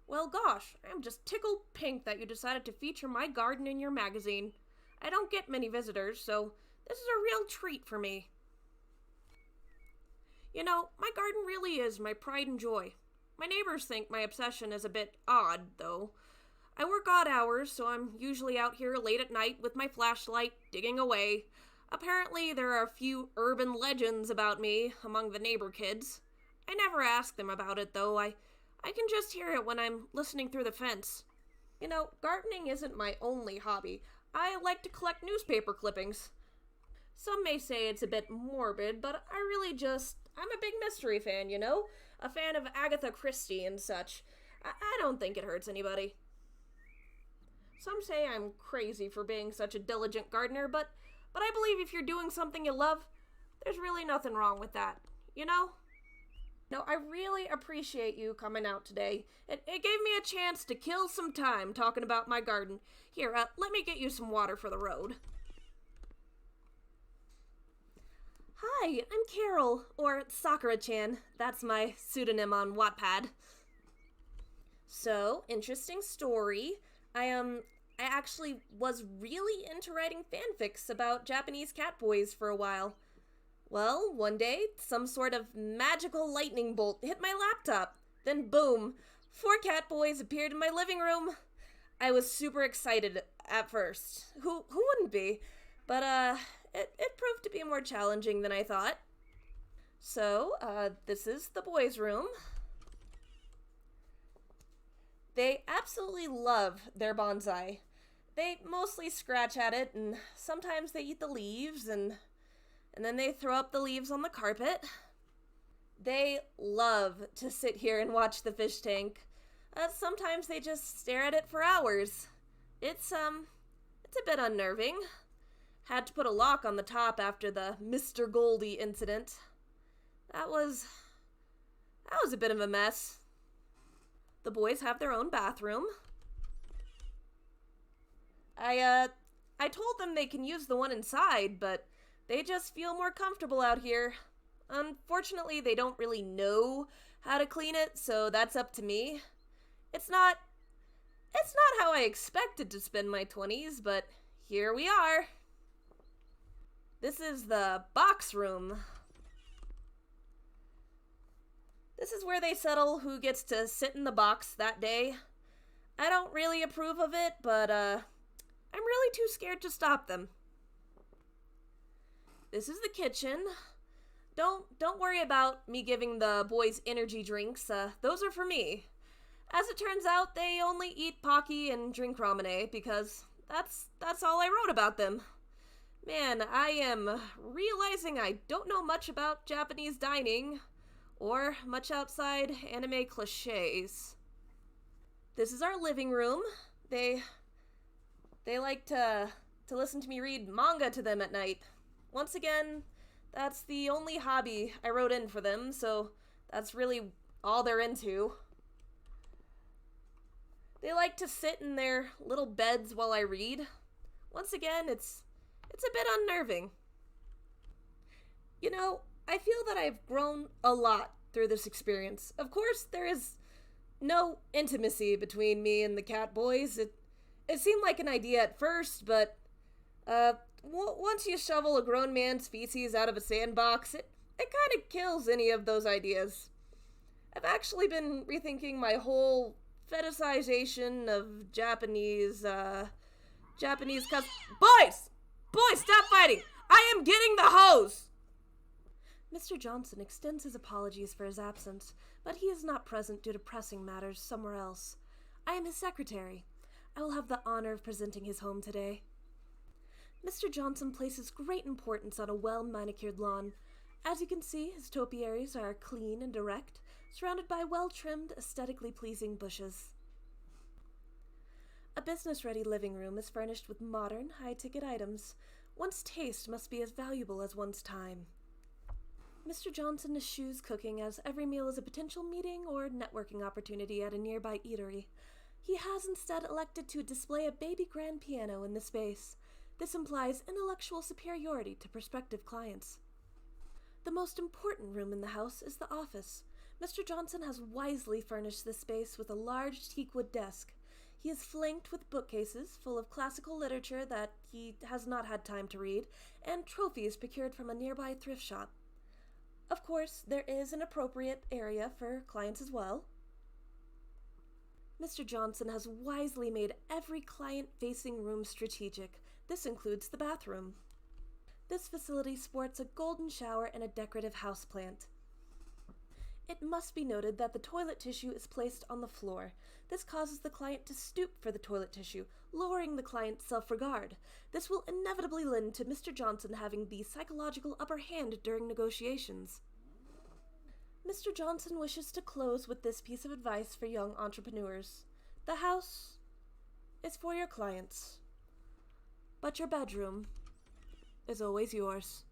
Well, gosh, I'm just tickled pink that you decided to feature my garden in your magazine. I don't get many visitors, so this is a real treat for me. You know, my garden really is my pride and joy. My neighbors think my obsession is a bit odd, though. I work odd hours, so I'm usually out here late at night with my flashlight, digging away. Apparently, there are a few urban legends about me among the neighbor kids. I never ask them about it, though. I can just hear it when I'm listening through the fence. You know, gardening isn't my only hobby. I like to collect newspaper clippings. Some may say it's a bit morbid, but I'm a big mystery fan, you know? A fan of Agatha Christie and such. I don't think it hurts anybody. Some say I'm crazy for being such a diligent gardener, but I believe if you're doing something you love, there's really nothing wrong with that, you know? No, I really appreciate you coming out today. It gave me a chance to kill some time talking about my garden. Here, let me get you some water for the road. Hi, I'm Carol, or Sakura-chan. That's my pseudonym on Wattpad. So, interesting story. I actually was really into writing fanfics about Japanese cat boys for a while. Well, one day, some sort of magical lightning bolt hit my laptop. Then boom, 4 cat boys appeared in my living room. I was super excited at first. Who wouldn't be? But, it proved to be more challenging than I thought. So, this is the boys' room. They absolutely love their bonsai. They mostly scratch at it, and sometimes they eat the leaves, and then they throw up the leaves on the carpet. They love to sit here and watch the fish tank. Sometimes they just stare at it for hours. It's a bit unnerving. Had to put a lock on the top after the Mr. Goldie incident. That was a bit of a mess. The boys have their own bathroom. I told them they can use the one inside, but they just feel more comfortable out here. Unfortunately, they don't really know how to clean it, so that's up to me. It's not how I expected to spend my 20s, but here we are. This is the box room. This is where they settle who gets to sit in the box that day. I don't really approve of it, but I'm really too scared to stop them. This is the kitchen. Don't worry about me giving the boys energy drinks. Those are for me. As it turns out, they only eat Pocky and drink Ramune because that's all I wrote about them. Man, I am realizing I don't know much about Japanese dining or much outside anime cliches. This is our living room. They like to listen to me read manga to them at night. Once again, that's the only hobby I wrote in for them, so that's really all they're into. They like to sit in their little beds while I read. Once again, it's a bit unnerving. You know, I feel that I've grown a lot through this experience. Of course, there is no intimacy between me and the cat boys. It seemed like an idea at first, but once you shovel a grown man's feces out of a sandbox, it kind of kills any of those ideas. I've actually been rethinking my whole fetishization of Japanese Boys! Boys, stop fighting! I am getting the hose! Mr. Johnson extends his apologies for his absence, but he is not present due to pressing matters somewhere else. I am his secretary. I will have the honor of presenting his home today. Mr. Johnson places great importance on a well-manicured lawn. As you can see, his topiaries are clean and direct, surrounded by well-trimmed, aesthetically pleasing bushes. A business-ready living room is furnished with modern, high-ticket items. One's taste must be as valuable as one's time. Mr. Johnson eschews cooking, as every meal is a potential meeting or networking opportunity at a nearby eatery. He has instead elected to display a baby grand piano in the space. This implies intellectual superiority to prospective clients. The most important room in the house is the office. Mr. Johnson has wisely furnished this space with a large teakwood desk. He is flanked with bookcases full of classical literature that he has not had time to read, and trophies procured from a nearby thrift shop. Of course, there is an appropriate area for clients as well. Mr. Johnson has wisely made every client-facing room strategic. This includes the bathroom. This facility sports a golden shower and a decorative houseplant. It must be noted that the toilet tissue is placed on the floor. This causes the client to stoop for the toilet tissue, lowering the client's self-regard. This will inevitably lend to Mr. Johnson having the psychological upper hand during negotiations. Mr. Johnson wishes to close with this piece of advice for young entrepreneurs. The house is for your clients, but your bedroom is always yours.